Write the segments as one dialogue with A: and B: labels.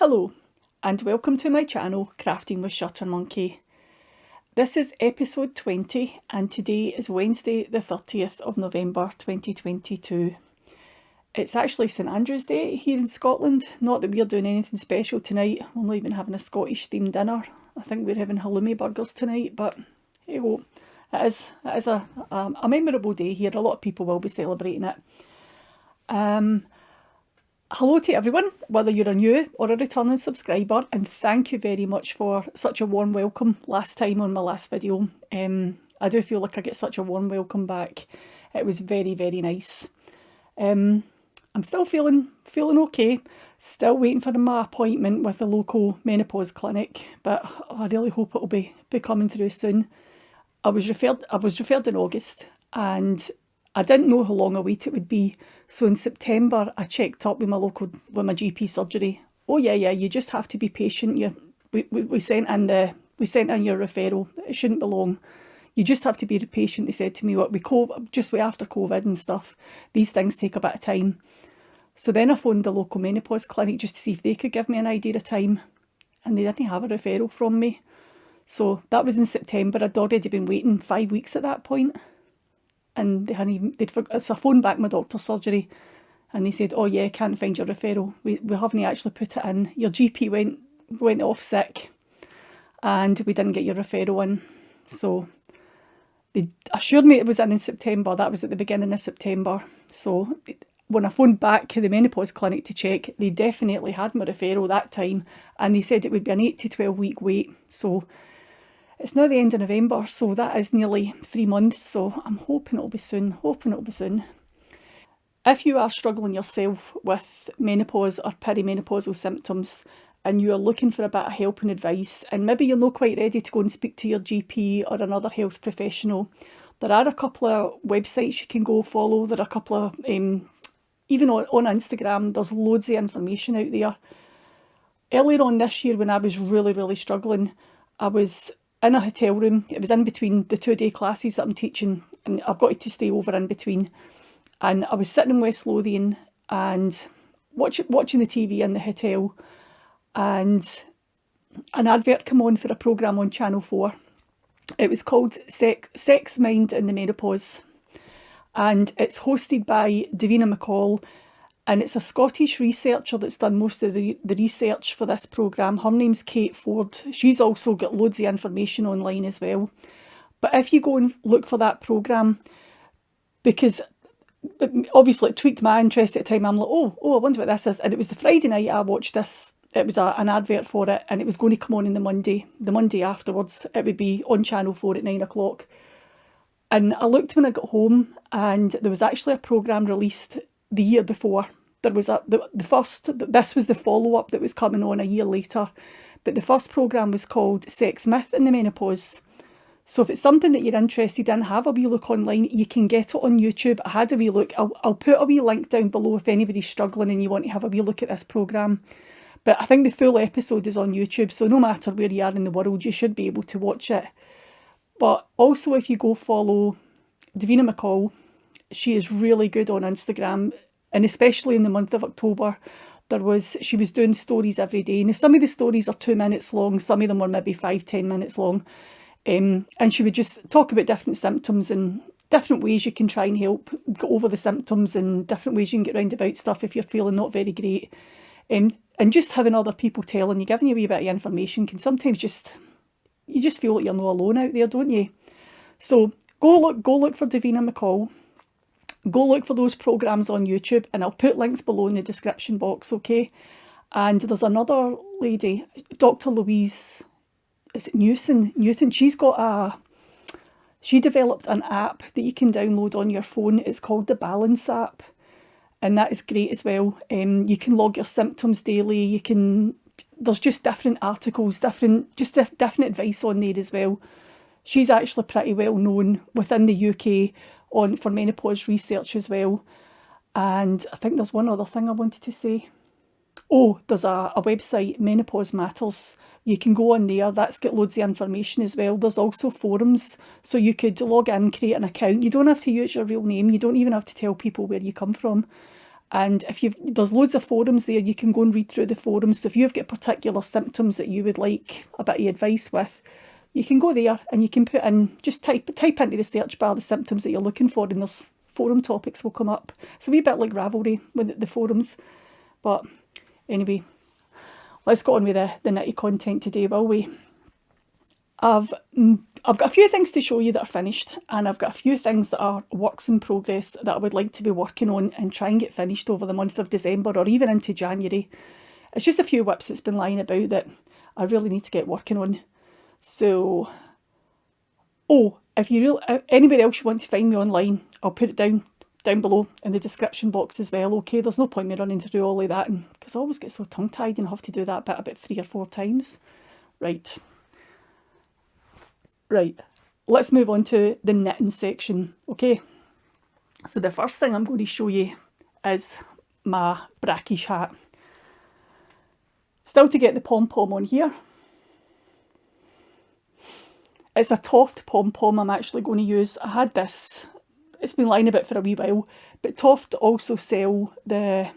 A: Hello, and welcome to my channel, Crafting with Shutter Monkey. This is episode 20, and today is Wednesday the 30th of November 2022. It's actually St Andrew's Day here in Scotland. Not that we're doing anything special tonight, we're not even having a Scottish themed dinner. I think we're having halloumi burgers tonight, but hey ho, it is a memorable day here. A lot of people will be celebrating it. Hello to everyone, whether you're a new or a returning subscriber, and thank you very much for such a warm welcome last time on my last video. I do feel like I get such a warm welcome back. It was very, very nice. I'm still feeling okay, still waiting for my appointment with the local menopause clinic, but I really hope it'll be coming through soon. I was referred in August, and I didn't know how long a wait it would be. So in September, I checked up with my GP surgery. Oh yeah, you just have to be patient. We sent in your referral. It shouldn't be long. You just have to be patient. They said to me, just after COVID and stuff, these things take a bit of time. So then I phoned the local menopause clinic just to see if they could give me an idea of time, and they didn't have a referral from me. So that was in September. I'd already been waiting 5 weeks at that point. And so I phoned back my doctor's surgery, and they said, oh yeah, can't find your referral. We haven't actually put it in. Your GP went off sick, and we didn't get your referral in. So they assured me it was in September. That was at the beginning of September. So when I phoned back to the menopause clinic to check, they definitely had my referral that time, and they said it would be an 8 to 12 week wait. So it's now the end of November, so that is nearly 3 months, so I'm hoping it'll be soon, If you are struggling yourself with menopause or perimenopausal symptoms, and you are looking for a bit of help and advice, and maybe you're not quite ready to go and speak to your GP or another health professional, there are a couple of websites you can go follow. There are a couple of, even on Instagram, there's loads of information out there. Earlier on this year, when I was really, really struggling, I was in a hotel room. It was in between the 2-day classes that I'm teaching, and I've got to stay over in between. And I was sitting in West Lothian and watching the TV in the hotel, and an advert came on for a programme on Channel 4. It was called Sex, Mind and the Menopause, and it's hosted by Davina McCall, and it's a Scottish researcher that's done most of the research for this programme. Her name's Kate Ford. She's also got loads of information online as well. But if you go and look for that programme, because obviously it tweaked my interest at the time, I'm like, oh, I wonder what this is. And it was the Friday night I watched this. It was an advert for it, and it was going to come on in the Monday afterwards. It would be on Channel 4 at 9 o'clock. And I looked when I got home, and there was actually a programme released the year before. There was this was the follow-up that was coming on a year later, but the first programme was called Sex, Myth and the Menopause. So if it's something that you're interested in, have a wee look online. You can get it on YouTube. I had a wee look. I'll put a wee link down below if anybody's struggling and you want to have a wee look at this programme. But I think the full episode is on YouTube, so no matter where you are in the world, you should be able to watch it. But also, if you go follow Davina McCall, she is really good on Instagram, and especially in the month of October, she was doing stories every day. Now, some of the stories are 2 minutes long, some of them were maybe 5-10 minutes long, and she would just talk about different symptoms and different ways you can try and help get over the symptoms, and different ways you can get round about stuff if you're feeling not very great. And just having other people telling you, giving you a wee bit of information can sometimes you just feel like you're not alone out there, don't you? So go look for Davina McCall. Go look for those programmes on YouTube, and I'll put links below in the description box, okay? And there's another lady, Dr. Louise, is it Newton? She developed an app that you can download on your phone. It's called the Balance app, and that is great as well. You can log your symptoms daily. There's just different articles, different advice on there as well. She's actually pretty well known within the UK for menopause research as well. And I think there's one other thing I wanted to say. Oh, there's a website, Menopause Matters. You can go on there. That's got loads of information as well. There's also forums, so you could log in, create an account. You don't have to use your real name. You don't even have to tell people where you come from. And there's loads of forums there, you can go and read through the forums. So if you've got particular symptoms that you would like a bit of advice with, you can go there and you can put in, just type into the search bar the symptoms that you're looking for, and there's forum topics will come up. It's a wee bit like Ravelry with the forums. But anyway, let's go on with the nitty content today, will we? I've got a few things to show you that are finished, and I've got a few things that are works in progress that I would like to be working on and try and get finished over the month of December or even into January. It's just a few whips that's been lying about that I really need to get working on. So, if anybody else you want to find me online, I'll put it down below in the description box as well, okay? There's no point me running through all of that, because I always get so tongue-tied and have to do that bit about 3 or 4 times. Right, let's move on to the knitting section, okay? So the first thing I'm going to show you is my brackish hat. Still to get the pom-pom on here. It's a Toft pom-pom I'm actually going to use. I had this, it's been lying about for a wee while, but Toft also sell the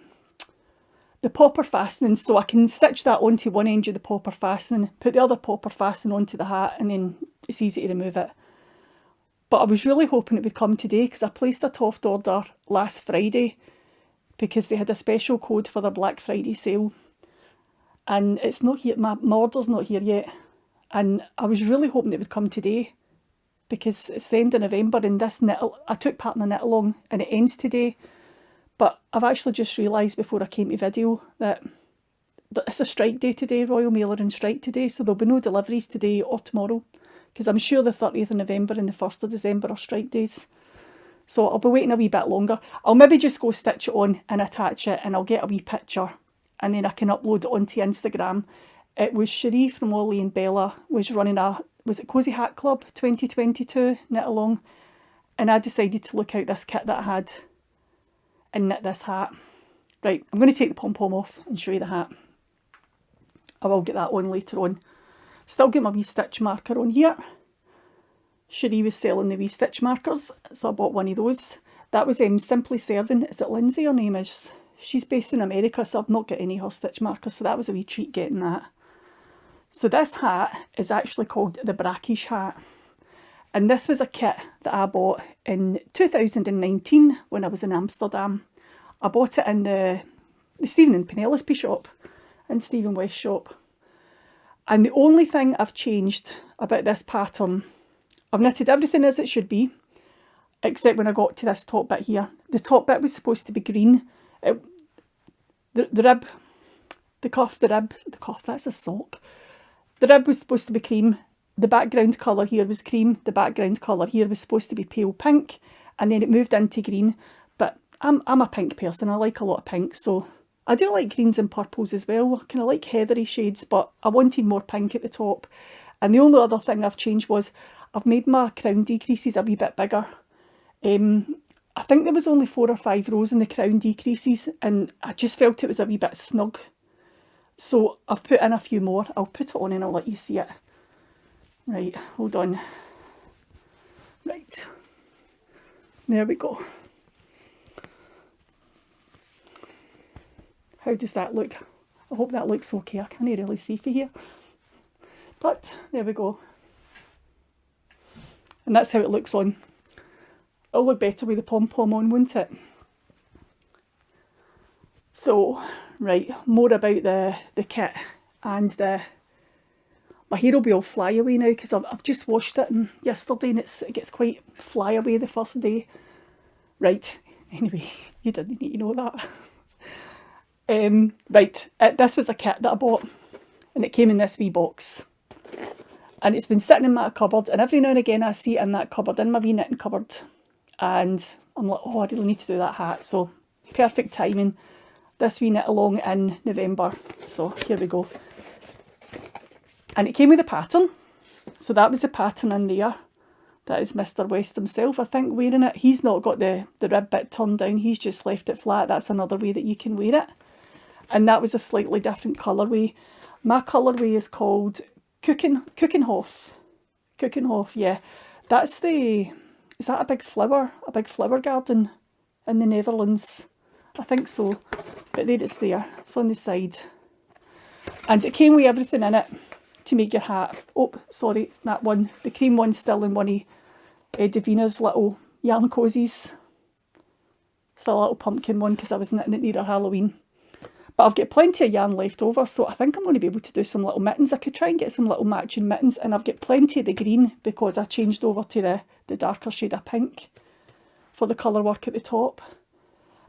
A: popper fastening, so I can stitch that onto one end of the popper fastening, put the other popper fastening onto the hat, and then it's easy to remove it. But I was really hoping it would come today, because I placed a Toft order last Friday because they had a special code for their Black Friday sale, and it's not here. My order's not here yet, and I was really hoping it would come today, because it's the end of November, and this knit, I took part in a knit along and it ends today. But I've actually just realised before I came to video that it's a strike day today, Royal Mail are on strike today, so there'll be no deliveries today or tomorrow, because I'm sure the 30th of November and the 1st of December are strike days. So I'll be waiting a wee bit longer. I'll maybe just go stitch it on and attach it, and I'll get a wee picture, and then I can upload it onto Instagram. It was Cherie from Ollie and Bella was running was it Cozy Hat Club 2022 knit along, and I decided to look out this kit that I had and knit this hat. Right, I'm going to take the pom-pom off and show you the hat. I will get that on later on. Still get my wee stitch marker on here. Cherie was selling the wee stitch markers, so I bought one of those. That was Simply Serving. Is it Lindsay her name is? She's based in America, so I've not got any of her stitch markers, so that was a wee treat getting that. So this hat is actually called the Brackish hat. And this was a kit that I bought in 2019 when I was in Amsterdam. I bought it in the Stephen and Penelope shop, in Stephen West shop. And the only thing I've changed about this pattern, I've knitted everything as it should be, except when I got to this top bit here. The top bit was supposed to be green. The rib, the cuff, that's a sock. The rib was supposed to be cream. The background colour here was cream. The background colour here was supposed to be pale pink, and then it moved into green. But I'm a pink person. I like a lot of pink, so I do like greens and purples as well. I kind of like heathery shades, but I wanted more pink at the top. And the only other thing I've changed was I've made my crown decreases a wee bit bigger. I think there was only 4 or 5 rows in the crown decreases, and I just felt it was a wee bit snug. So I've put in a few more. I'll put it on and I'll let you see it. Right, hold on. Right, there we go. How does that look? I hope that looks okay. I can't really see for here. But there we go. And that's how it looks on. It'll look better with the pom-pom on, won't it? So, right, more about the kit and my hair will be all fly away now because I've just washed it yesterday and it gets quite fly away the first day. Right, anyway, you didn't need to know that. Right, this was a kit that I bought and it came in this wee box. And it's been sitting in my cupboard, and every now and again I see it in that cupboard, in my wee knitting cupboard. And I'm like, oh, I really need to do that hat. So, perfect timing. This wee knit along in November. So, here we go. And it came with a pattern. So that was the pattern in there. That is Mr. West himself, I think, wearing it. He's not got the rib bit turned down. He's just left it flat. That's another way that you can wear it. And that was a slightly different colourway. My colourway is called Keukenhof. Keukenhof, yeah. That's is that a big flower garden in the Netherlands? I think so. But there it's there. It's on the side. And it came with everything in it to make your hat. Oh, sorry, that one. The cream one's still in one of Davina's little yarn cozies. It's a little pumpkin one because I was knitting it near Halloween. But I've got plenty of yarn left over, so I think I'm going to be able to do some little mittens. I could try and get some little matching mittens, and I've got plenty of the green because I changed over to the darker shade of pink for the colour work at the top.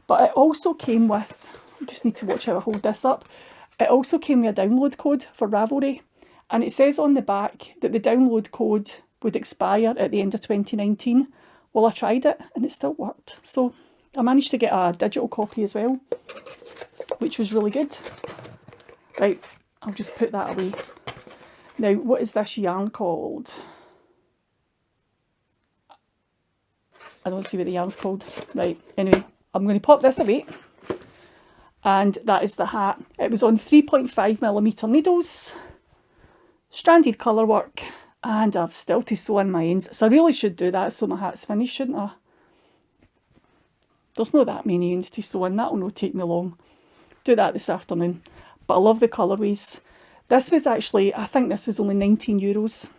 A: But it also came with, I just need to watch how I hold this up, it also came with a download code for Ravelry, and it says on the back that the download code would expire at the end of 2019. Well, I tried it and it still worked. So I managed to get a digital copy as well, which was really good. Right, I'll just put that away. Now, what is this yarn called? I don't see what the yarn's called. Right, anyway, I'm going to pop this away. And that is the hat. It was on 3.5mm needles, stranded colour work, and I've still to sew in my ends. So I really should do that so my hat's finished, shouldn't I? There's not that many ends to sew in, that'll not take me long. Do that this afternoon. But I love the colourways. This was actually, I think this was only €19.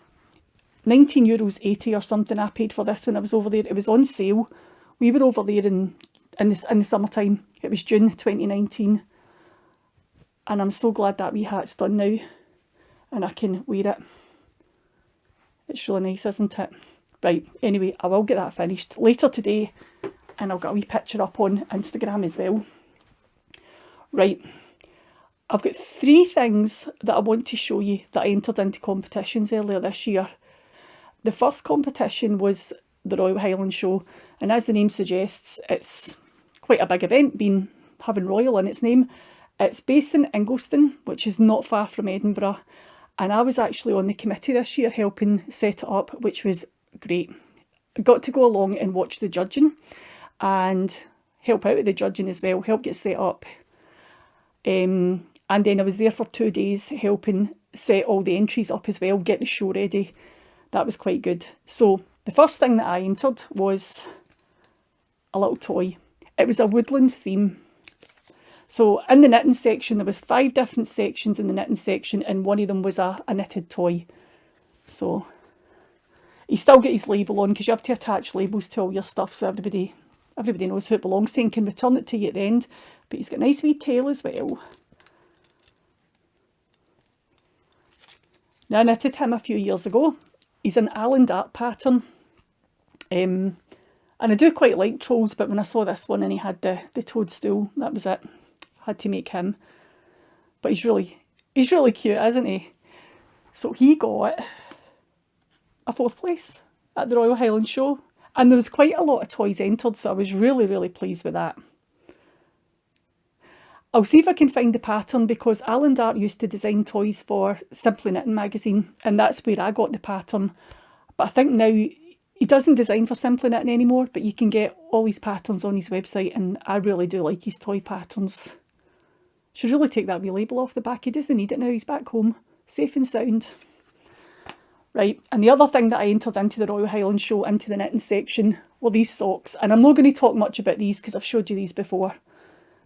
A: €19.80 or something I paid for this when I was over there. It was on sale. We were over there in the summertime. It was June 2019. And I'm so glad that wee hat's done now. And I can wear it. It's really nice, isn't it? Right, anyway, I will get that finished later today. And I'll get a wee picture up on Instagram as well. Right, I've got 3 things that I want to show you that I entered into competitions earlier this year. The first competition was the Royal Highland Show, and as the name suggests, it's quite a big event, having Royal in its name. It's based in Ingliston, which is not far from Edinburgh, and I was actually on the committee this year helping set it up, which was great. I got to go along and watch the judging and help out with the judging as well, help get set up. And then I was there for 2 days helping set all the entries up as well, get the show ready. That was quite good. So the first thing that I entered was a little toy. It was a woodland theme. So in the knitting section, there was 5 different sections in the knitting section, and one of them was a knitted toy. So you still get his label on because you have to attach labels to all your stuff so everybody knows who it belongs to and can return it to you at the end. But he's got a nice wee tail as well. Now I knitted him a few years ago. He's an Alan Dart pattern. And I do quite like trolls, but when I saw this one and he had the toadstool, that was it. Had to make him. But he's really cute, isn't he? So he got a 4th place at the Royal Highland Show. And there was quite a lot of toys entered, so I was really, really pleased with that. I'll see if I can find the pattern because Alan Dart used to design toys for Simply Knitting magazine, and that's where I got the pattern. But I think now he doesn't design for Simply Knitting anymore, but you can get all his patterns on his website, and I really do like his toy patterns. Should really take that wee label off the back. He doesn't need it now, he's back home, safe and sound. Right, and the other thing that I entered into the Royal Highland Show, into the knitting section, were these socks. And I'm not going to talk much about these because I've showed you these before.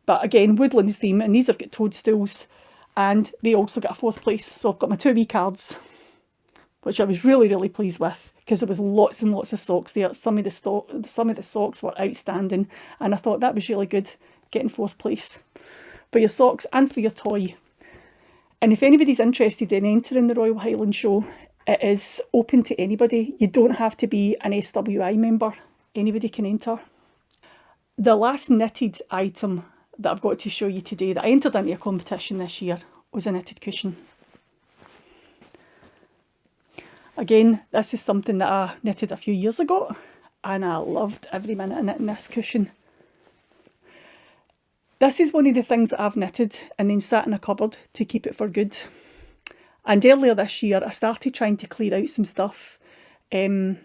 A: But again, woodland theme, and these have got toadstools, and they also got a 4th place. So I've got my 2 wee cards, which I was really, really pleased with because there was lots and lots of socks there. Some of the socks were outstanding, and I thought that was really good, getting 4th place for your socks and for your toy. And if anybody's interested in entering the Royal Highland Show, it is open to anybody. You don't have to be an SWI member. Anybody can enter. The last knitted item that I've got to show you today that I entered into a competition this year was a knitted cushion. Again, this is something that I knitted a few years ago, and I loved every minute of knitting this cushion. This is one of the things that I've knitted and then sat in a cupboard to keep it for good. And earlier this year, I started trying to clear out some stuff. And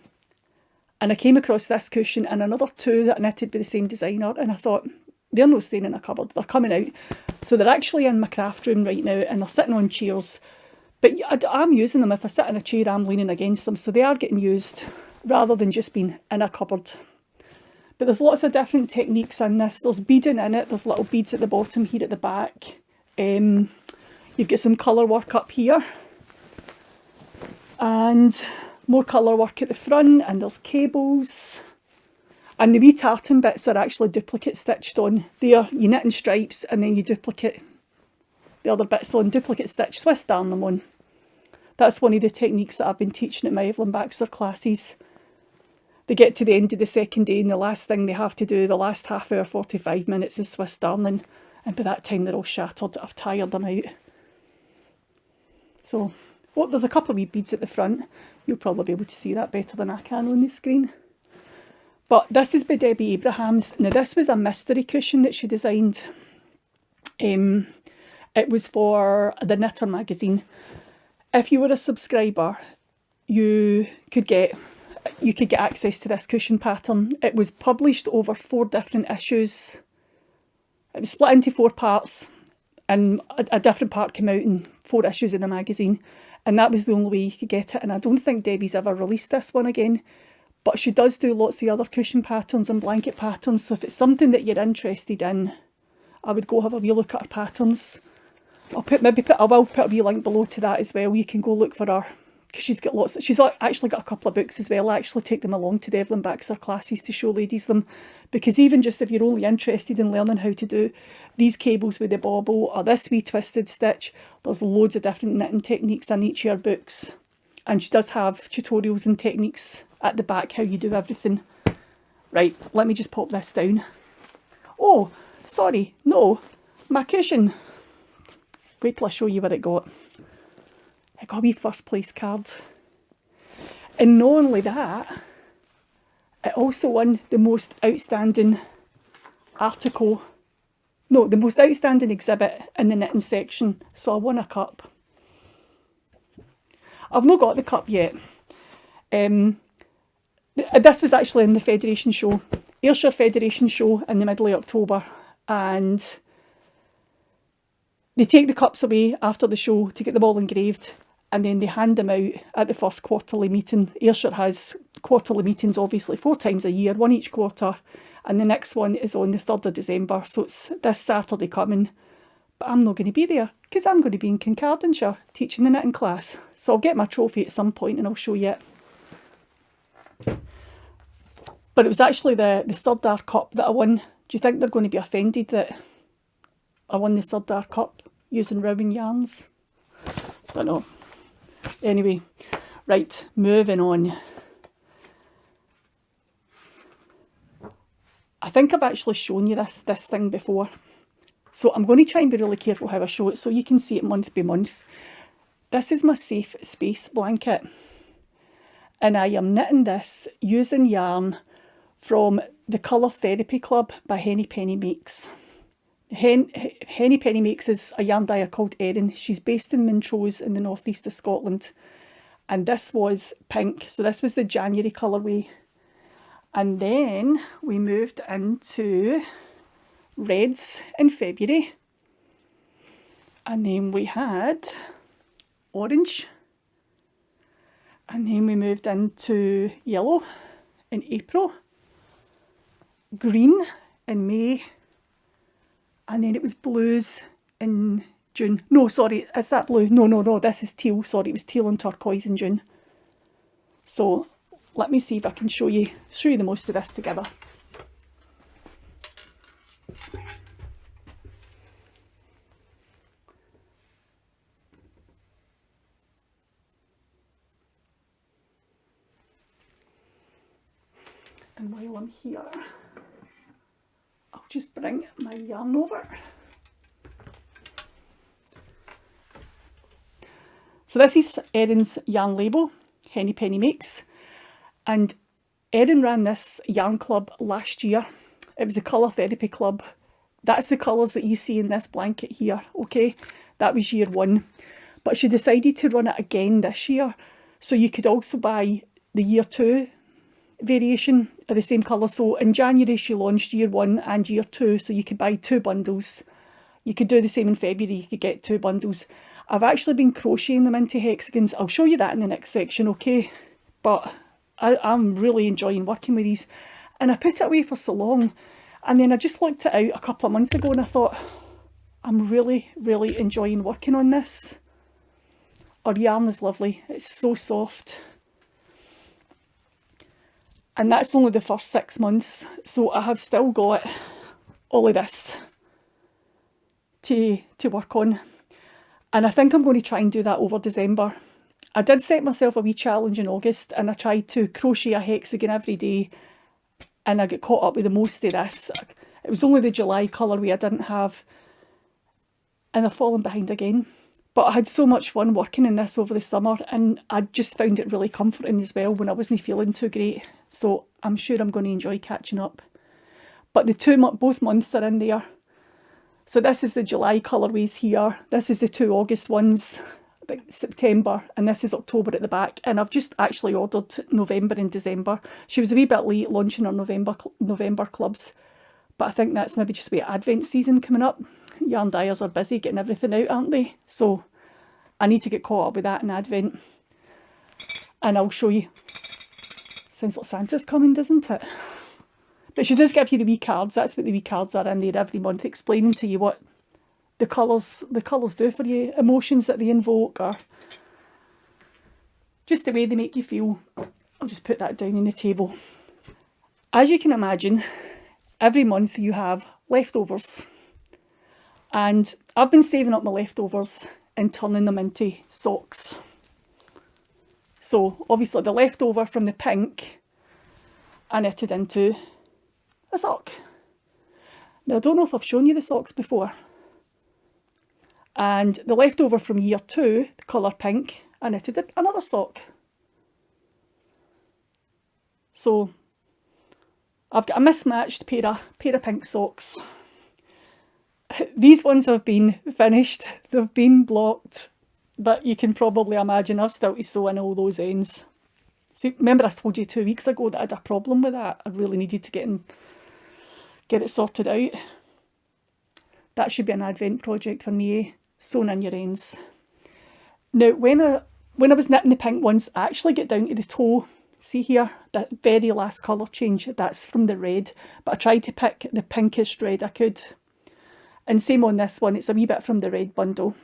A: I came across this cushion and another 2 that I knitted by the same designer. And I thought, they're not staying in a cupboard, they're coming out. So they're actually in my craft room right now and they're sitting on chairs. But I'm using them. If I sit in a chair, I'm leaning against them. So they are getting used rather than just being in a cupboard. But there's lots of different techniques in this. There's beading in it. There's little beads at the bottom here at the back. You've got some colour work up here. And more colour work at the front. And there's cables. And the wee tartan bits are actually duplicate stitched on. There, you knit in stripes and then you duplicate the other bits on. Duplicate stitch, Swiss darn them on. That's one of the techniques that I've been teaching at my Evelyn Baxter classes. They get to the end of the second day and the last thing they have to do, the last half hour, 45 minutes, is Swiss darning. And by that time they're all shattered. I've tired them out. So, oh, there's a couple of wee beads at the front. You'll probably be able to see that better than I can on the screen. But this is by Debbie Abrahams. Now this was a mystery cushion that she designed. It was for the Knitter magazine. If you were a subscriber, you could get access to this cushion pattern. It was published over 4 different issues. It was split into 4 parts, and a different part came out in 4 issues in the magazine, and that was the only way you could get it. And I don't think Debbie's ever released this one again, but she does do lots of other cushion patterns and blanket patterns, so if it's something that you're interested in, I would go have a wee look at her patterns. I will put a wee link below to that as well. You can go look for her, because she's actually got a couple of books as well. I actually take them along to the Evelyn Baxter classes to show ladies them, because even just if you're only interested in learning how to do these cables with the bobble or this wee twisted stitch, there's loads of different knitting techniques in each of her books. And she does have tutorials and techniques at the back how you do everything. Right, let me just pop this down. Oh, sorry, no, my cushion. Wait till I show you what it got. It got a wee first place card. And not only that, it also won the most outstanding article, no, the most outstanding exhibit in the knitting section. So I won a cup. I've not got the cup yet. This was actually in the Federation show, Ayrshire Federation show in the middle of October, and they take the cups away after the show to get them all engraved, and then they hand them out at the first quarterly meeting. Ayrshire has quarterly meetings, obviously, 4 times a year, one each quarter, and the next one is on the 3rd of December, so it's this Saturday coming. But I'm not going to be there, because I'm going to be in Kincardineshire teaching the knitting class. So I'll get my trophy at some point and I'll show you it. But it was actually the Sirdar Cup that I won. Do you think they're going to be offended that I won the Sirdar Cup using Rowan yarns? Don't know. Anyway, right, moving on. I think I've actually shown you this thing before. So I'm going to try and be really careful how I show it so you can see it month by month. This is my Safe Space blanket. And I am knitting this using yarn from the Colour Therapy Club by Henny Penny Makes. Henny Penny Makes is a yarn dyer called Erin. She's based in Montrose in the northeast of Scotland. And this was pink, so this was the January colourway. And then we moved into reds in February. And then we had orange. And then we moved into yellow in April. Green in May. And then it was blues in June. No, sorry, is that blue? No, this is teal. Sorry, it was teal and turquoise in June. So let me see if I can show you the most of this together. And while I'm here, I'll just bring my yarn over. So this is Erin's yarn label, Henny Penny Makes. And Erin ran this yarn club last year. It was a Colour Therapy Club. That's the colours that you see in this blanket here, okay? That was year 1. But she decided to run it again this year. So you could also buy the year 2 variation of the same colour. So in January she launched year 1 and year 2, so you could buy 2 bundles. You could do the same in February, you could get 2 bundles. I've actually been crocheting them into hexagons. I'll show you that in the next section, okay? But I'm really enjoying working with these. And I put it away for so long. And then I just looked it out a couple of months ago and I thought, I'm really, really enjoying working on this. Our yarn is lovely. It's so soft. And that's only the first 6 months. So I have still got all of this to work on. And I think I'm going to try and do that over December. I did set myself a wee challenge in August and I tried to crochet a hexagon every day and I got caught up with the most of this. It was only the July colourway I didn't have and I've fallen behind again. But I had so much fun working in this over the summer and I just found it really comforting as well when I wasn't feeling too great. So I'm sure I'm going to enjoy catching up. But both months are in there. So this is the July colourways here. This is the 2 August ones, September, and this is October at the back. And I've just actually ordered November and December. She was a wee bit late launching her November clubs, but I think that's maybe just a wee Advent season coming up. Yarn dyers are busy getting everything out, aren't they? So I need to get caught up with that in Advent. And I'll show you. Sounds like Santa's coming, doesn't it? But she does give you the wee cards. That's what the wee cards are in there every month, explaining to you what the colours do for you, emotions that they invoke, or just the way they make you feel. I'll just put that down on the table. As you can imagine, every month you have leftovers. And I've been saving up my leftovers and turning them into socks. So obviously the leftover from the pink I knitted into a sock. Now I don't know if I've shown you the socks before. And the leftover from year 2, the colour pink, I knitted another sock. So I've got a mismatched pair of pink socks. These ones have been finished, they've been blocked, but you can probably imagine I've still to sew in all those ends. So remember I told you 2 weeks ago that I had a problem with that? I really needed to get it sorted out. That should be an Advent project for me, eh? Sewing in your ends. Now when I was knitting the pink ones, I actually get down to the toe. See here, that very last colour change, that's from the red, but I tried to pick the pinkest red I could. And same on this one, it's a wee bit from the red bundle.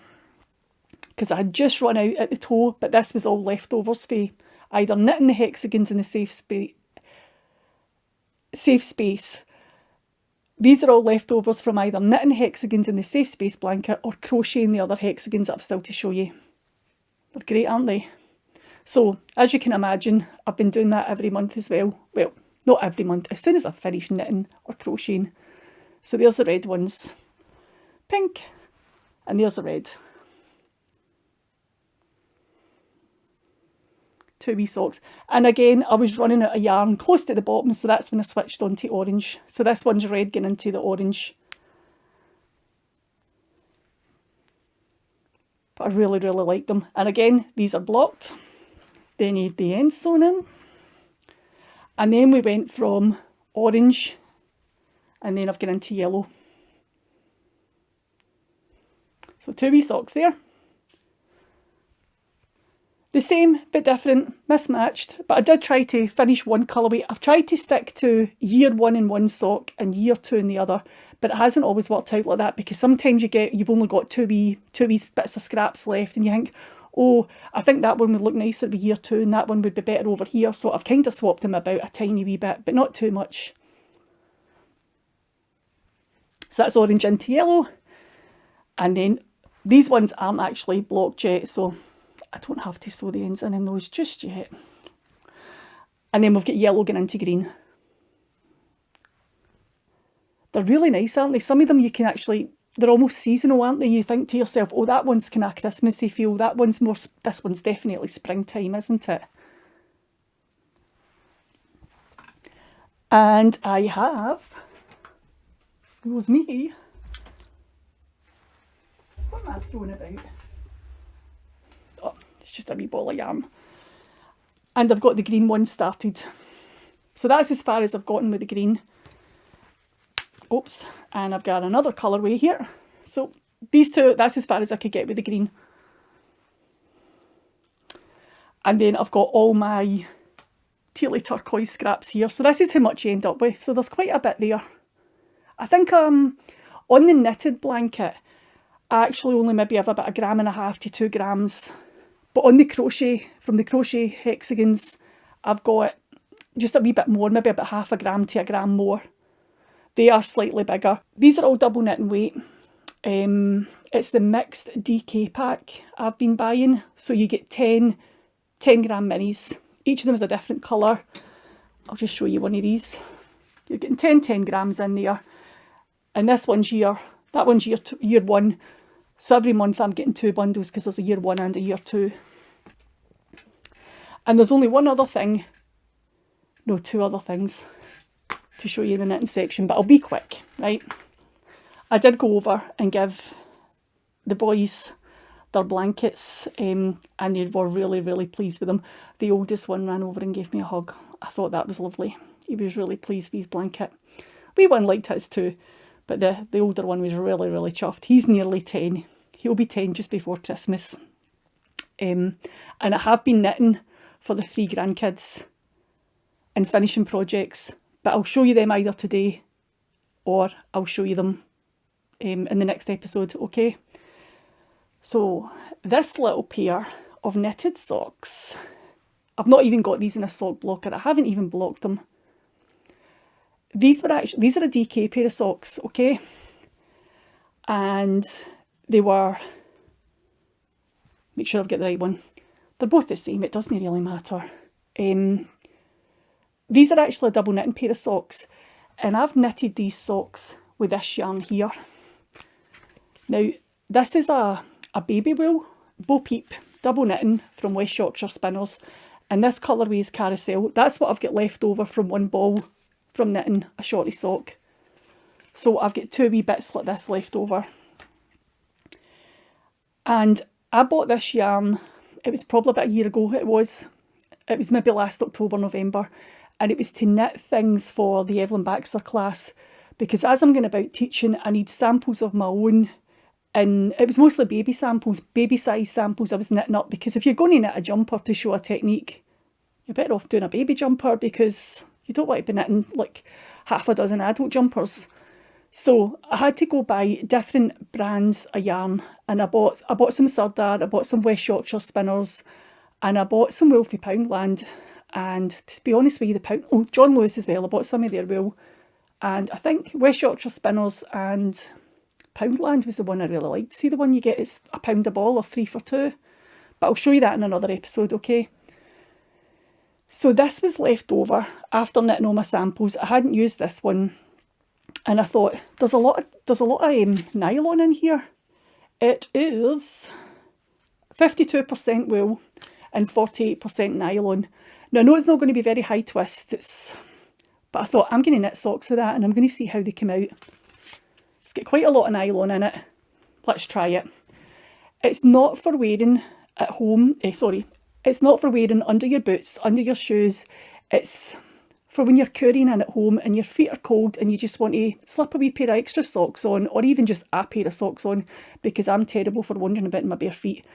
A: Because I had just run out at the toe, but this was all leftovers for either knitting the hexagons in the safe space. These are all leftovers from either knitting hexagons in the safe space blanket or crocheting the other hexagons that I've still to show you. They're great, aren't they? So, as you can imagine, I've been doing that every month as well. Well, not every month, as soon as I've finished knitting or crocheting. So there's the red ones. Pink. And there's the red. 2 wee socks. And again, I was running out of yarn close to the bottom, so that's when I switched on to orange. So this one's red getting into the orange. But I really, really like them. And again, these are blocked. They need the ends sewn in. And then we went from orange, and then I've gone into yellow. So 2 wee socks there. The same, bit different, mismatched, but I did try to finish one colourway. I've tried to stick to year 1 in one sock and year 2 in the other, but it hasn't always worked out like that, because sometimes you've only got two wee bits of scraps left and you think, oh, I think that one would look nicer with year 2 and that one would be better over here. So I've kind of swapped them about a tiny wee bit, but not too much. So that's orange into yellow. And then these ones aren't actually blocked yet, so I don't have to sew the ends in those just yet. And then we've got yellow going into green. They're really nice, aren't they? Some of them you can actually, they're almost seasonal, aren't they? You think to yourself, oh, that one's kind of Christmassy feel. That one's more, this one's definitely springtime, isn't it? And I have, excuse me, what am I throwing about? Oh, it's just a wee ball of yarn. And I've got the green one started. So that's as far as I've gotten with the green. Oops, and I've got another colourway here. So these two, that's as far as I could get with the green. And then I've got all my tealy turquoise scraps here. So this is how much you end up with. So there's quite a bit there. I think on the knitted blanket, I actually only maybe have about 1.5 grams to 2 grams. But on the crochet, from the crochet hexagons, I've got just a wee bit more, maybe about 0.5 gram to 1 gram more. They are slightly bigger. These are all double knit in weight. It's the mixed DK pack I've been buying. So you get 10 gram minis. Each of them is a different colour. I'll just show you one of these. You're getting 10 grams in there. And this one's that one's year 1. So every month I'm getting 2 bundles because there's a year 1 and a year 2. And there's only one other thing. No, 2 other things to show you in the knitting section, but I'll be quick, right? I did go over and give the boys their blankets, and they were really, really pleased with them. The oldest one ran over and gave me a hug. I thought that was lovely. He was really pleased with his blanket. Wee one liked his too, but the older one was really, really chuffed. He's nearly 10. He'll be 10 just before Christmas. And I have been knitting for the 3 grandkids and finishing projects, but I'll show you them either today or I'll show you them in the next episode, okay? So this little pair of knitted socks, I've not even got these in a sock blocker. I haven't even blocked them. These are a DK pair of socks, okay? And they were, make sure I've got the right one. They're both the same, it doesn't really matter. These are actually a double knitting pair of socks, and I've knitted these socks with this yarn here. Now, this is a baby wool Bo Peep double knitting from West Yorkshire Spinners, and this colourway is Carousel. That's what I've got left over from one ball from knitting a shorty sock. So I've got 2 wee bits like this left over. And I bought this yarn, it was probably about a year ago, it was maybe last October, November, and it was to knit things for the Evelyn Baxter class, because as I'm going about teaching, I need samples of my own, and it was mostly baby samples, baby size samples I was knitting up, because if you're going to knit a jumper to show a technique, you're better off doing a baby jumper, because you don't want to be knitting like 6 adult jumpers. So I had to go buy different brands of yarn, and I bought some Sirdar, I bought some West Yorkshire Spinners, and I bought some wool for Poundland. And to be honest with you, John Lewis as well, I bought some of their wool. And I think West Yorkshire Spinners and Poundland was the one I really liked. See the one you get is £1 a ball or 3 for 2. But I'll show you that in another episode, okay? So this was left over after knitting all my samples. I hadn't used this one, and I thought there's a lot of nylon in here. It is 52% wool and 48% nylon. Now I know it's not going to be very high twist, but I thought I'm going to knit socks with that and I'm going to see how they come out. It's got quite a lot of nylon in it. Let's try it. It's not for wearing at home. It's not for wearing under your boots, under your shoes. It's for when you're currying in at home and your feet are cold and you just want to slip a wee pair of extra socks on, or even just a pair of socks on, because I'm terrible for wandering about in my bare feet.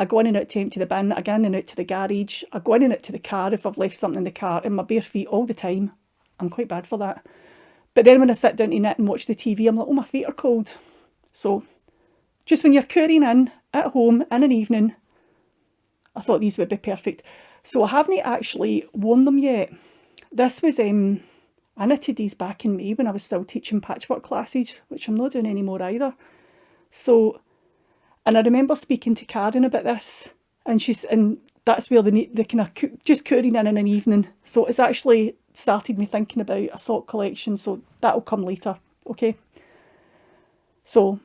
A: I go in and out to empty the bin, I go in and out to the garage, I go in and out to the car if I've left something in the car, in my bare feet all the time. I'm quite bad for that. But then when I sit down to knit and watch the TV, I'm like, oh, my feet are cold. So just when you're currying in at home in an evening, I thought these would be perfect. So I haven't actually worn them yet. This was, I knitted these back in May when I was still teaching patchwork classes, which I'm not doing anymore either. So, and I remember speaking to Karen about this, and that's where they kind of just currying in an evening. So it's actually started me thinking about a sock collection, so that'll come later, okay? So,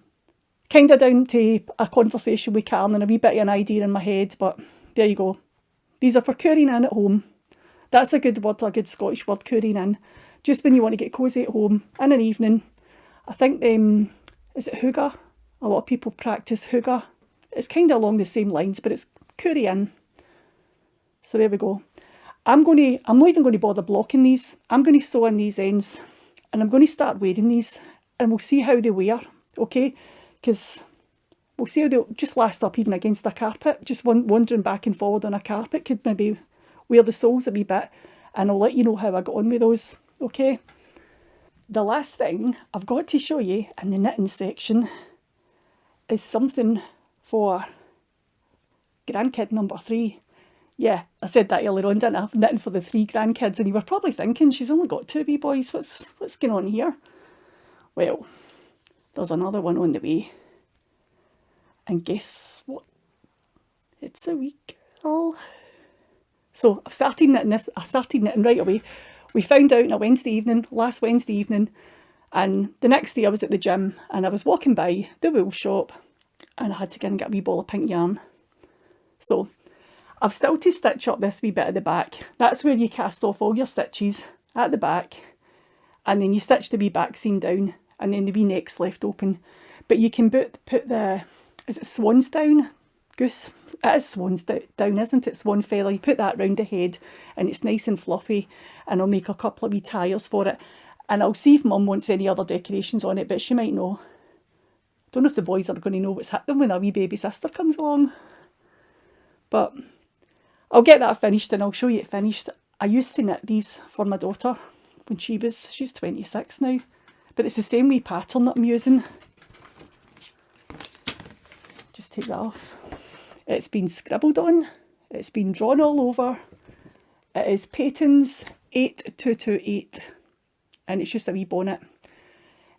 A: kind of down to a conversation with Karen and a wee bit of an idea in my head, but there you go. These are for currying in at home. That's a good word, a good Scottish word, currying in. Just when you want to get cosy at home in an evening. I think, is it hygge? A lot of people practice hygge. It's kind of along the same lines, but it's curry in. So there we go. I'm not even going to bother blocking these. I'm going to sew in these ends and I'm going to start wearing these and we'll see how they wear, okay? Because we'll see how they'll just last up even against a carpet. Just wandering back and forward on a carpet could maybe wear the soles a wee bit. and I'll let you know how I got on with those, okay? The last thing I've got to show you in the knitting section is something for grandkid number 3. Yeah, I said that earlier on, didn't I? Knitting for the 3 grandkids, and you were probably thinking, she's only got 2 wee boys, what's going on here? Well, there's another one on the way. And guess what? It's a wee girl. So I started knitting right away. We found out on a last Wednesday evening, and the next day I was at the gym and I was walking by the wool shop and I had to go and get a wee ball of pink yarn. So I've still to stitch up this wee bit at the back. That's where you cast off all your stitches at the back, and then you stitch the wee back seam down, and then the wee neck's left open. But you can put the, is it swans down? Goose? It is swans down, isn't it? Swan feather. You put that round the head and it's nice and fluffy, and I'll make a couple of wee tires for it. And I'll see if Mum wants any other decorations on it, but she might know. Don't know if the boys are going to know what's hit them when a wee baby sister comes along. But I'll get that finished and I'll show you it finished. I used to knit these for my daughter when she's 26 now. But it's the same wee pattern that I'm using. Just take that off. It's been scribbled on. It's been drawn all over. It is Patons 8228. And it's just a wee bonnet.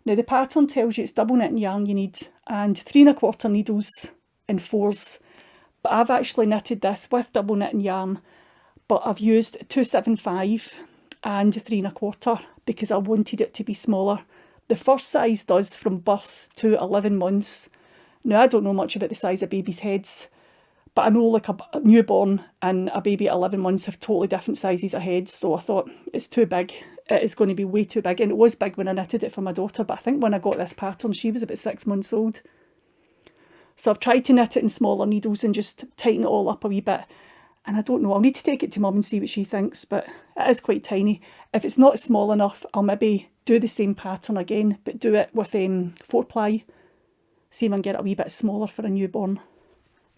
A: Now the pattern tells you it's double knitting yarn you need and 3 1/4 needles in 4s. But I've actually knitted this with double knitting yarn, but I've used 275 and 3 1/4 because I wanted it to be smaller. The first size does from birth to 11 months. Now I don't know much about the size of babies' heads, but I know like a newborn and a baby at 11 months have totally different sizes of heads, so I thought it's too big. It is going to be way too big, and it was big when I knitted it for my daughter, but I think when I got this pattern she was about 6 months old. So I've tried to knit it in smaller needles and just tighten it all up a wee bit. And I don't know, I'll need to take it to Mum and see what she thinks, but it is quite tiny. If it's not small enough, I'll maybe do the same pattern again, but do it with 4-ply. See if I can get it a wee bit smaller for a newborn.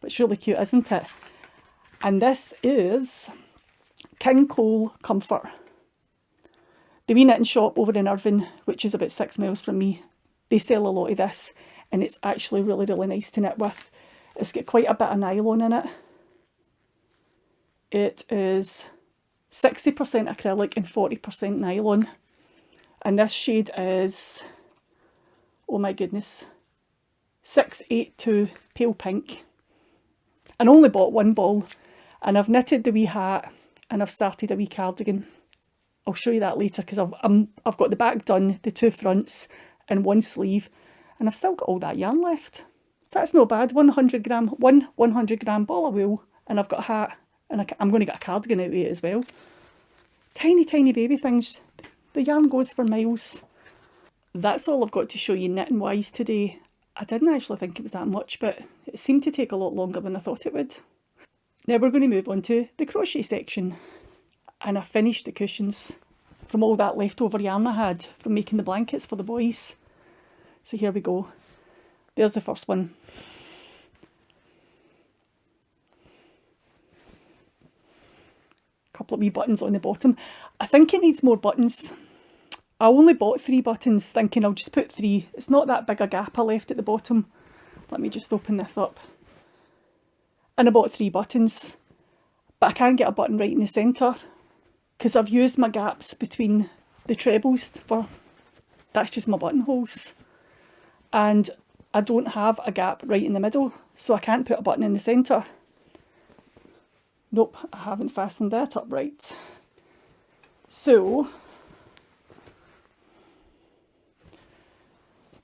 A: But it's really cute, isn't it? And this is King Cole Comfort. The wee knitting shop over in Irvine, which is about 6 miles from me, they sell a lot of this, and it's actually really, really nice to knit with. It's got quite a bit of nylon in it. It is 60% acrylic and 40% nylon. And this shade is, oh my goodness, 682 pale pink. And I only bought 1 ball, and I've knitted the wee hat and I've started a wee cardigan. I'll show you that later because I've got the back done, the 2 fronts and 1 sleeve, and I've still got all that yarn left. So that's not bad. 100 gram ball of wool, and I've got a hat, and I'm going to get a cardigan out of it as well. Tiny, tiny baby things. The yarn goes for miles. That's all I've got to show you knitting wise today. I didn't actually think it was that much, but it seemed to take a lot longer than I thought it would. Now we're going to move on to the crochet section. And I finished the cushions from all that leftover yarn I had from making the blankets for the boys. So here we go. There's the first one. Couple of wee buttons on the bottom. I think it needs more buttons. I only bought 3 buttons thinking I'll just put 3. It's not that big a gap I left at the bottom. Let me just open this up. And I bought 3 buttons, but I can't get a button right in the centre because I've used my gaps between the trebles that's just my buttonholes. And I don't have a gap right in the middle, so I can't put a button in the centre. Nope, I haven't fastened that up right. So,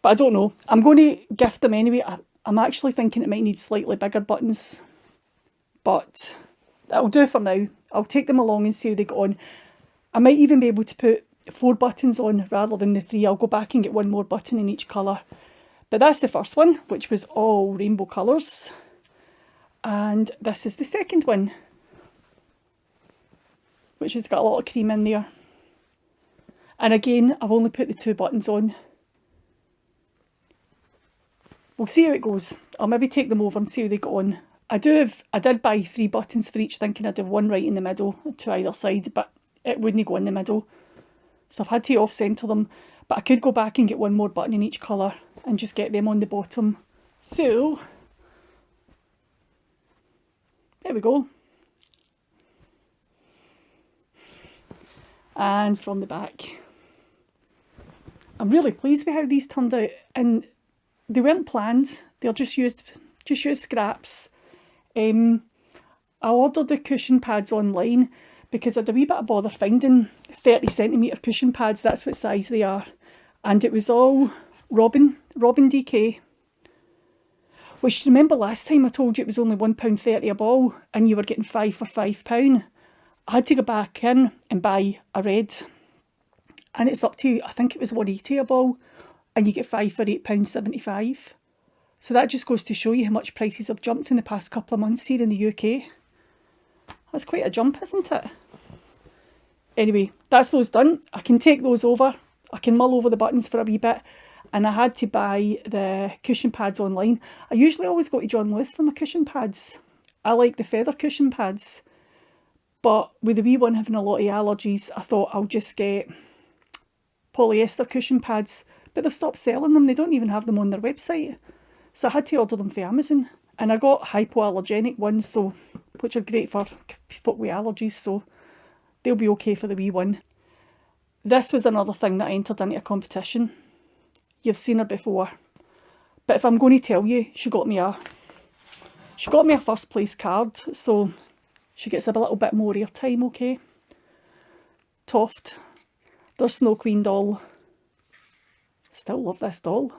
A: but I don't know. I'm going to gift them anyway. I'm actually thinking it might need slightly bigger buttons, but that'll do for now. I'll take them along and see how they get on. I might even be able to put 4 buttons on rather than the 3. I'll go back and get 1 more button in each colour. But that's the first one, which was all rainbow colours. And this is the second one, which has got a lot of cream in there. And again, I've only put the 2 buttons on. We'll see how it goes. I'll maybe take them over and see how they go on. I did buy 3 buttons for each, thinking I'd have 1 right in the middle, 2 either side, but it wouldn't go in the middle. So I've had to off-centre them, but I could go back and get one more button in each colour and just get them on the bottom. So, there we go. And from the back. I'm really pleased with how these turned out, and they weren't planned, they're just used scraps. I ordered the cushion pads online because I had a wee bit of bother finding 30cm cushion pads, that's what size they are. And it was all Robin DK. Which, remember last time I told you it was only £1.30 a ball and you were getting 5 for £5? I had to go back in and buy a red. And it's up to, I think it was £1.80 a ball, and you get 5 for £8.75. So that just goes to show you how much prices have jumped in the past couple of months here in the UK. That's quite a jump, isn't it? Anyway, that's those done. I can take those over. I can mull over the buttons for a wee bit. And I had to buy the cushion pads online. I usually always go to John Lewis for my cushion pads. I like the feather cushion pads. But with the wee one having a lot of allergies, I thought I'll just get polyester cushion pads. But they've stopped selling them. They don't even have them on their website. So I had to order them for Amazon. And I got hypoallergenic ones, which are great for folk with allergies, so they'll be okay for the wee one. This was another thing that I entered into a competition. You've seen her before. But if I'm going to tell you, she got me a first place card, so she gets a little bit more airtime, okay? Toft, their Snow Queen doll. Still love this doll.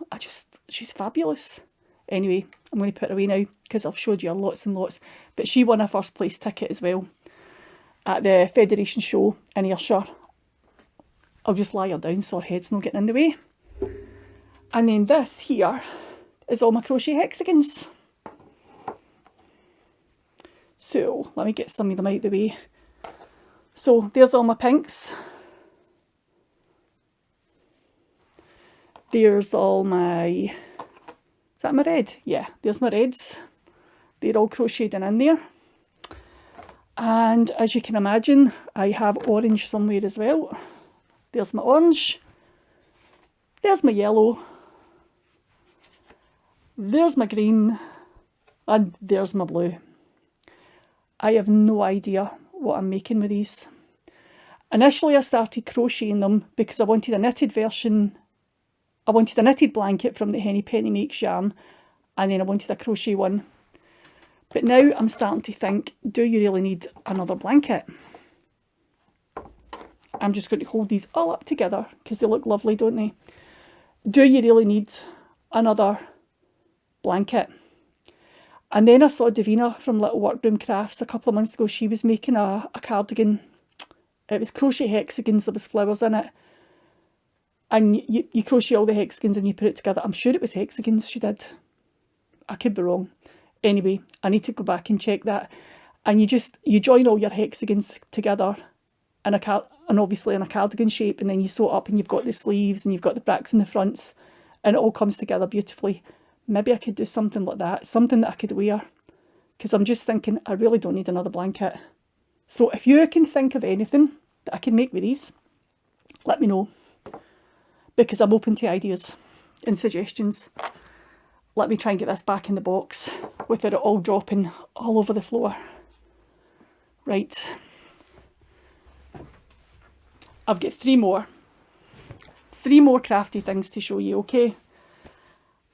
A: She's fabulous. Anyway, I'm going to put her away now because I've showed you lots and lots. But she won a first place ticket as well at the Federation show in Ayrshire. I'll just lie her down so her head's not getting in the way. And then this here is all my crochet hexagons. So let me get some of them out of the way. So there's all my pinks. There's all my, is that my red? Yeah, there's my reds. They're all crocheted in there. And as you can imagine, I have orange somewhere as well. There's my orange. There's my yellow. There's my green. And there's my blue. I have no idea what I'm making with these. Initially I started crocheting them because I wanted a knitted version. I wanted a knitted blanket from the Henny Penny Makes yarn, and then I wanted a crochet one. But now I'm starting to think, do you really need another blanket? I'm just going to hold these all up together because they look lovely, don't they? Do you really need another blanket? And then I saw Davina from Little Workroom Crafts a couple of months ago. She was making a cardigan. It was crochet hexagons, there was flowers in it. And you crochet all the hexagons and you put it together. I'm sure it was hexagons she did. I could be wrong. Anyway, I need to go back and check that. And you join all your hexagons together and obviously in a cardigan shape, and then you sew it up and you've got the sleeves and you've got the backs and the fronts, and it all comes together beautifully. Maybe I could do something like that, something that I could wear, because I'm just thinking I really don't need another blanket. So if you can think of anything that I can make with these, let me know, because I'm open to ideas and suggestions. Let me try and get this back in the box without it all dropping all over the floor. Right. I've got three more crafty things to show you, okay?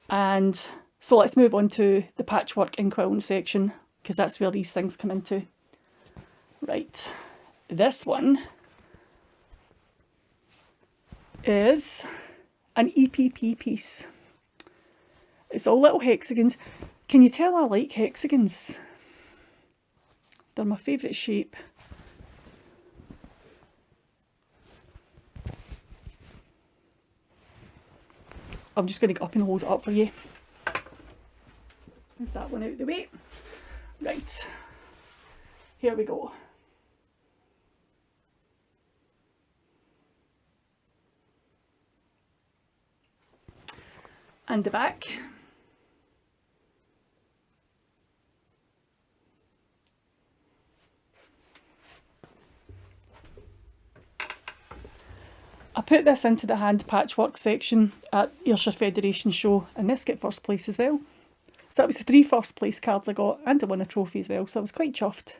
A: And so let's move on to the patchwork and quilting section, because that's where these things come into. Right. This one is an EPP piece. It's all little hexagons. Can you tell I like hexagons? They're my favourite shape. I'm just going to get up and hold it up for you. Move that one out of the way. Right. Here we go. And the back. I put this into the hand patchwork section at Ayrshire Federation show, and this got first place as well. So that was the 3 first place cards I got, and I won a trophy as well, so I was quite chuffed.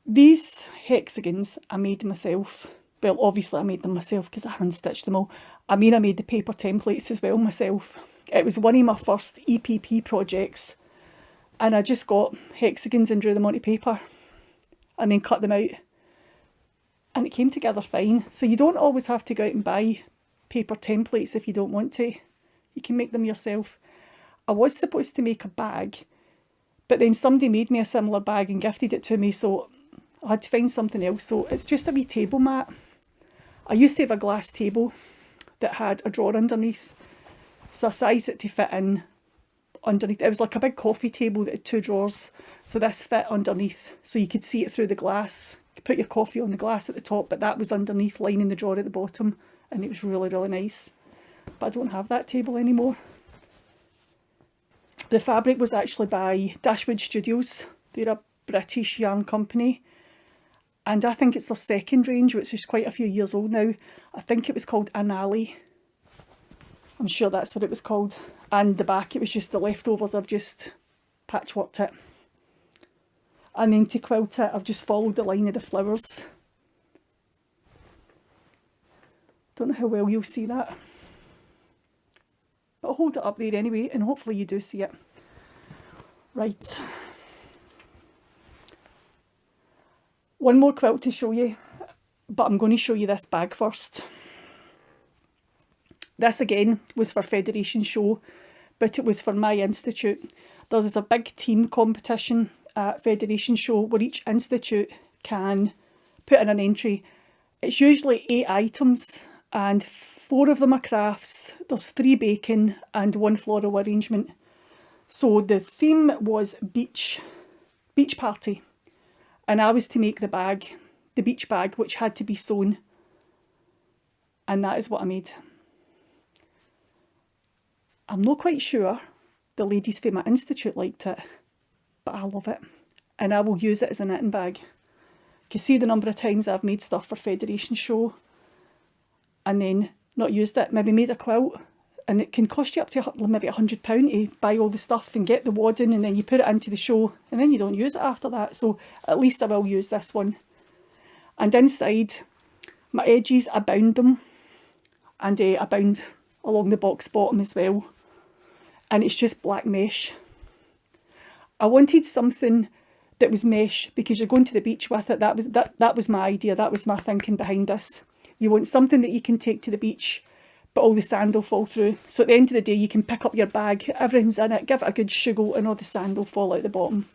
A: These hexagons I made myself. Well, obviously I made them myself because I hand-stitched them all. I mean, I made the paper templates as well myself. It was one of my first EPP projects, and I just got hexagons and drew them onto paper and then cut them out. And it came together fine. So you don't always have to go out and buy paper templates if you don't want to. You can make them yourself. I was supposed to make a bag, but then somebody made me a similar bag and gifted it to me, so I had to find something else. So it's just a wee table mat. I used to have a glass table that had a drawer underneath, so I sized it to fit in underneath. It was like a big coffee table that had 2 drawers, so this fit underneath, so you could see it through the glass. You could put your coffee on the glass at the top, but that was underneath, lining the drawer at the bottom, and it was really, really nice. But I don't have that table anymore. The fabric was actually by Dashwood Studios. They're a British yarn company, and I think it's their second range, which is quite a few years old now. I think it was called Anali. I'm sure that's what it was called. And the back, it was just the leftovers. I've just patchworked it. And then to quilt it, I've just followed the line of the flowers. Don't know how well you'll see that, but I'll hold it up there anyway, and hopefully you do see it. Right. One more quilt to show you, but I'm going to show you this bag first. This again was for Federation show, but it was for my institute. There was a big team competition at Federation show where each institute can put in an entry. It's usually 8 items, and 4 of them are crafts. There's 3 baking and 1 floral arrangement. So the theme was beach party, and I was to make the bag, the beach bag, which had to be sewn, and that is what I made. I'm not quite sure the ladies from my institute liked it, but I love it, and I will use it as a knitting bag. You can see the number of times I've made stuff for Federation show and then not used it. Maybe made a quilt, and it can cost you up to maybe £100 to buy all the stuff and get the wadding, and then you put it into the show and then you don't use it after that. So at least I will use this one. And inside, my edges, I bound them, and I bound along the box bottom as well, and it's just black mesh. I wanted something that was mesh because you're going to the beach with it. That was my idea. That was my thinking behind this. You want something that you can take to the beach, but all the sand will fall through. So at the end of the day, you can pick up your bag, everything's in it, give it a good shuggle, and all the sand will fall out the bottom.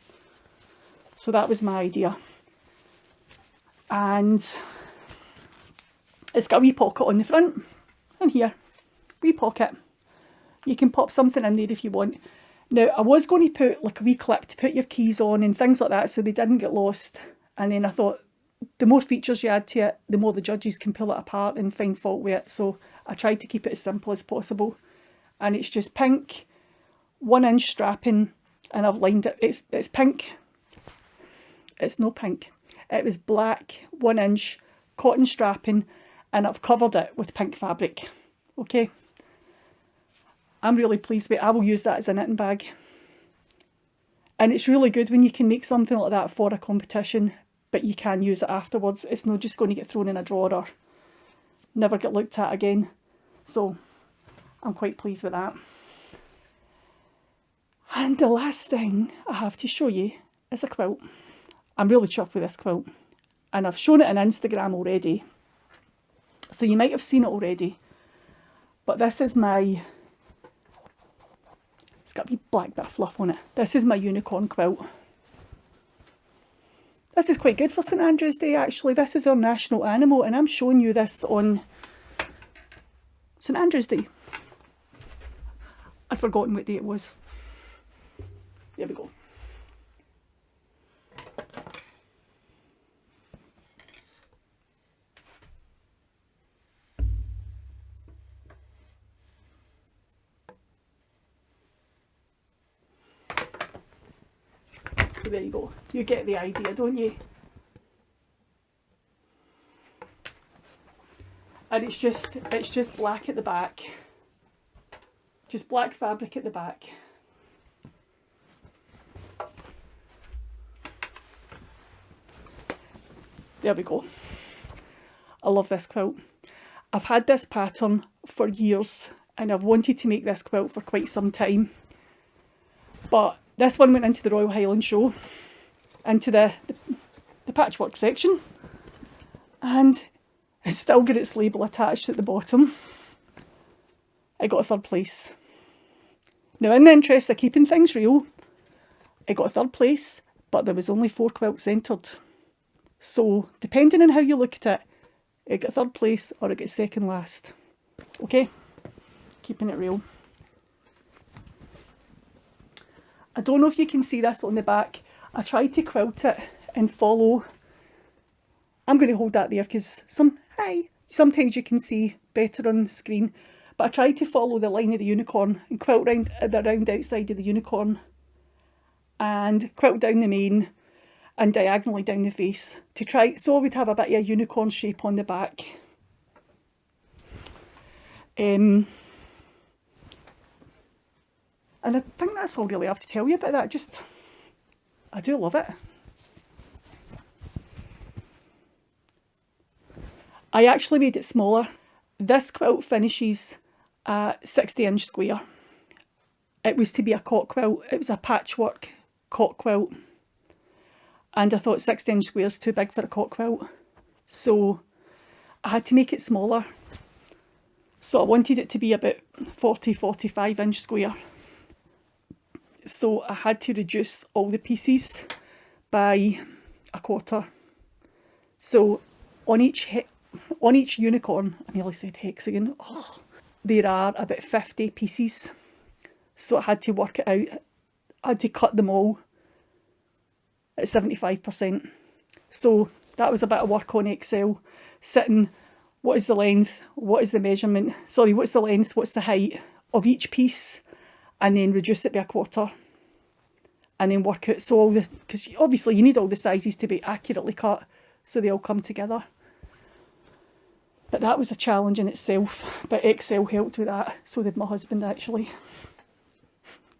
A: So that was my idea. And it's got a wee pocket on the front, and here, wee pocket. You can pop something in there if you want. Now, I was going to put like a wee clip to put your keys on and things like that so they didn't get lost. And then I thought, the more features you add to it, the more the judges can pull it apart and find fault with it. So I tried to keep it as simple as possible. And it's just pink, 1-inch strapping, and I've lined it. It's pink. It's no pink. It was black, 1-inch cotton strapping, and I've covered it with pink fabric. Okay. I'm really pleased with it. I will use that as a knitting bag. And it's really good when you can make something like that for a competition, but you can use it afterwards. It's not just going to get thrown in a drawer or never get looked at again. So I'm quite pleased with that. And the last thing I have to show you is a quilt. I'm really chuffed with this quilt. And I've shown it on Instagram already, so you might have seen it already. But this is my... It's got a wee black bit of fluff on it. This is my unicorn quilt. This is quite good for St Andrew's Day actually. This is our national animal, and I'm showing you this on St Andrew's Day. I'd forgotten what day it was. There we go. So there you go. You get the idea, don't you? And it's just black at the back. Just black fabric at the back. There we go. I love this quilt. I've had this pattern for years and I've wanted to make this quilt for quite some time. But this one went into the Royal Highland Show, into the patchwork section, and it's still got its label attached at the bottom. It got a 3rd place. Now, in the interest of keeping things real, it got a 3rd place, but there was only 4 quilts entered. So, depending on how you look at it, it got 3rd place or it got 2nd last. Okay? Keeping it real. I don't know if you can see this on the back. I tried to quilt it and follow. I'm going to hold that there because sometimes you can see better on the screen. But I tried to follow the line of the unicorn and quilt round the round outside of the unicorn and quilt down the mane and diagonally down the face to try, so I would have a bit of a unicorn shape on the back. And I think that's all really I have to tell you about that. I do love it. I actually made it smaller. This quilt finishes at 60-inch square. It was to be a cot quilt. It was a patchwork cot quilt. And I thought 60-inch square is too big for a cot quilt. So I had to make it smaller. So I wanted it to be about 40-45-inch square. So I had to reduce all the pieces by a quarter. So on each unicorn, I nearly said hexagon, there are about 50 pieces. So I had to work it out. I had to cut them all at 75%. So that was a bit of work on Excel. Sitting, what is the length? What is the measurement? Sorry, what's the length? What's the height of each piece? And then reduce it by a quarter. And then work out, so because obviously you need all the sizes to be accurately cut so they all come together. But that was a challenge in itself. But Excel helped with that. So did my husband actually.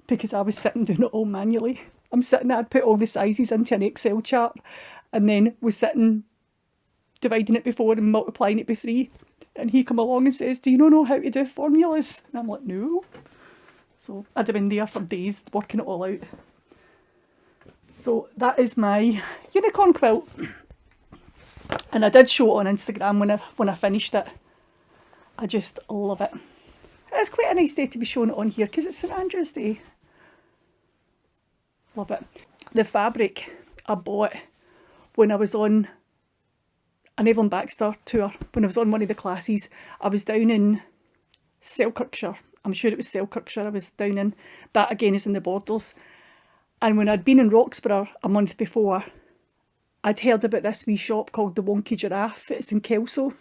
A: Because I was sitting doing it all manually. I'm sitting there, I'd put all the sizes into an Excel chart and then was sitting dividing it by 4 and multiplying it by 3. And he come along and says, do you not know how to do formulas? And I'm like, no. So I'd have been there for days working it all out. So that is my unicorn quilt. And I did show it on Instagram when I finished it. I just love it. It's quite a nice day to be showing it on here because it's St Andrew's Day. Love it. The fabric I bought when I was on an Evelyn Baxter tour, when I was on one of the classes. I was down in Selkirkshire. I'm sure it was Selkirkshire I was down in. That again is in the Borders. And when I'd been in Roxburgh a month before, I'd heard about this wee shop called the Wonky Giraffe. It's in Kelso.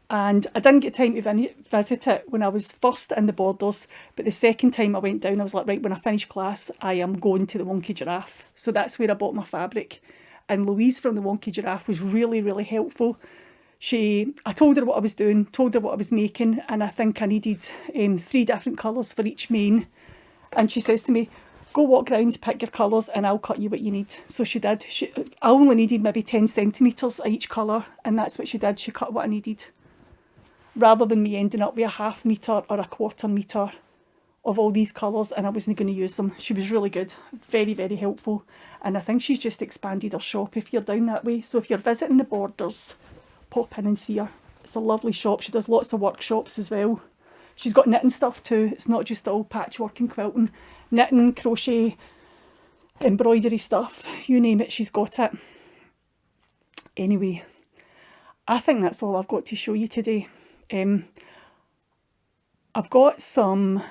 A: And I didn't get time to visit it when I was first in the Borders, but the second time I went down, I was like, right, when I finish class, I am going to the Wonky Giraffe. So that's where I bought my fabric. And Louise from the Wonky Giraffe was really, really helpful. I told her what I was doing, told her what I was making, and I think I needed 3 different colours for each mane. And she says to me, go walk around, pick your colours, and I'll cut you what you need. So she did. I only needed maybe 10 centimetres of each colour, and that's what she did. She cut what I needed. Rather than me ending up with a ½ metre or a ¼ metre of all these colours and I wasn't going to use them. She was really good. Very, very helpful. And I think she's just expanded her shop if you're down that way. So if you're visiting the Borders, pop in and see her. It's a lovely shop. She does lots of workshops as well. She's got knitting stuff too. It's not just all patchwork and quilting. Knitting, crochet, embroidery stuff. You name it, she's got it. Anyway, I think that's all I've got to show you today. I've got some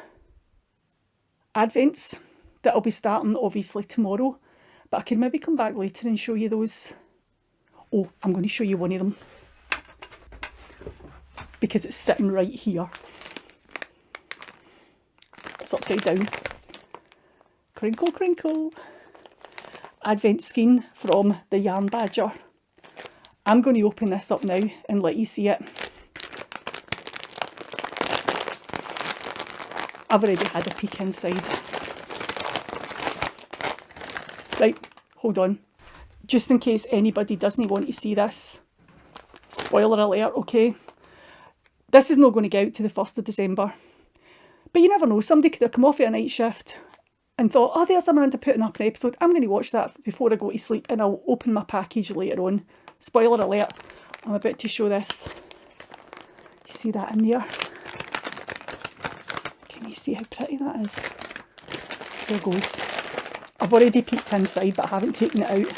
A: advents that I'll be starting obviously tomorrow, but I can maybe come back later and show you those. Oh, I'm going to show you one of them because it's sitting right here. It's upside down. Crinkle, crinkle. Advent skein from the Yarn Badger. I'm going to open this up now and let you see it. I've already had a peek inside. Right, hold on. Just in case anybody doesn't want to see this, spoiler alert, okay? This is not going to get out to the 1st of December. But you never know, somebody could have come off of a night shift and thought, oh, there's Amanda putting up an episode. I'm going to watch that before I go to sleep and I'll open my package later on. Spoiler alert, I'm about to show this. You see that in there? Can you see how pretty that is? There goes. I've already peeked inside, but I haven't taken it out.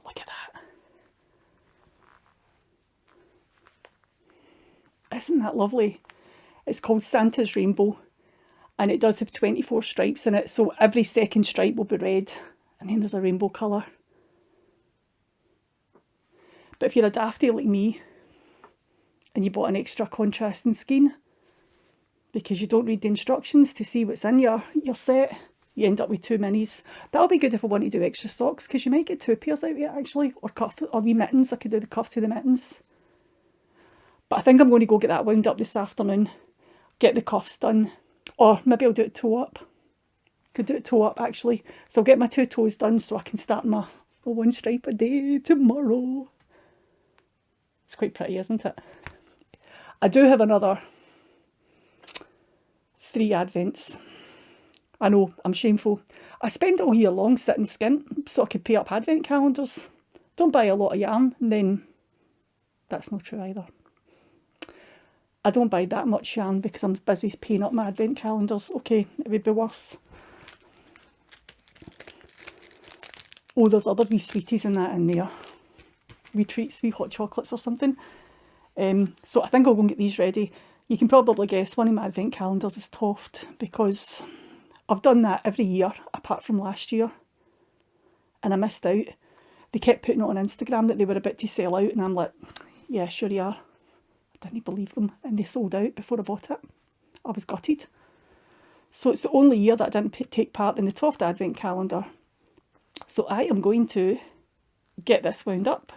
A: Look at that. Isn't that lovely? It's called Santa's Rainbow, and it does have 24 stripes in it, so every second stripe will be red, and then there's a rainbow colour. But if you're a dafty like me, and you bought an extra contrasting skein, because you don't read the instructions to see what's in your set, you end up with 2 minis. That'll be good if I want to do extra socks, because you might get 2 pairs out of it actually, or cuff, or wee mittens. I could do the cuff to the mittens. But I think I'm going to go get that wound up this afternoon, get the cuffs done, or maybe I'll do it toe up. Could do it toe up actually. So I'll get my 2 toes done so I can start my 1 stripe a day tomorrow. It's quite pretty, isn't it? I do have another 3 Advents. I know, I'm shameful. I spend all year long sitting skint so I could pay up Advent calendars. Don't buy a lot of yarn, and then that's not true either. I don't buy that much yarn because I'm busy paying up my Advent calendars. Okay, it would be worse. Oh, there's other wee sweeties in that in there. Wee treats, wee hot chocolates or something. So I think I'll go and get these ready. You can probably guess one of my Advent calendars is Toft, because I've done that every year apart from last year, and I missed out. They kept putting it on Instagram that they were about to sell out, and I'm like, yeah, sure you are. I didn't believe them, and they sold out before I bought it. I was gutted. So it's the only year that I didn't take part in the Toft Advent calendar. So I am going to get this wound up,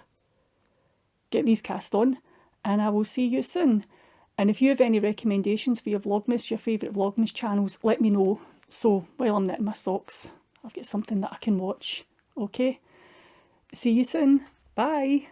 A: get these cast on, and I will see you soon. And if you have any recommendations for your Vlogmas, your favourite Vlogmas channels, let me know. So while I'm knitting my socks, I've got something that I can watch. Okay? See you soon. Bye.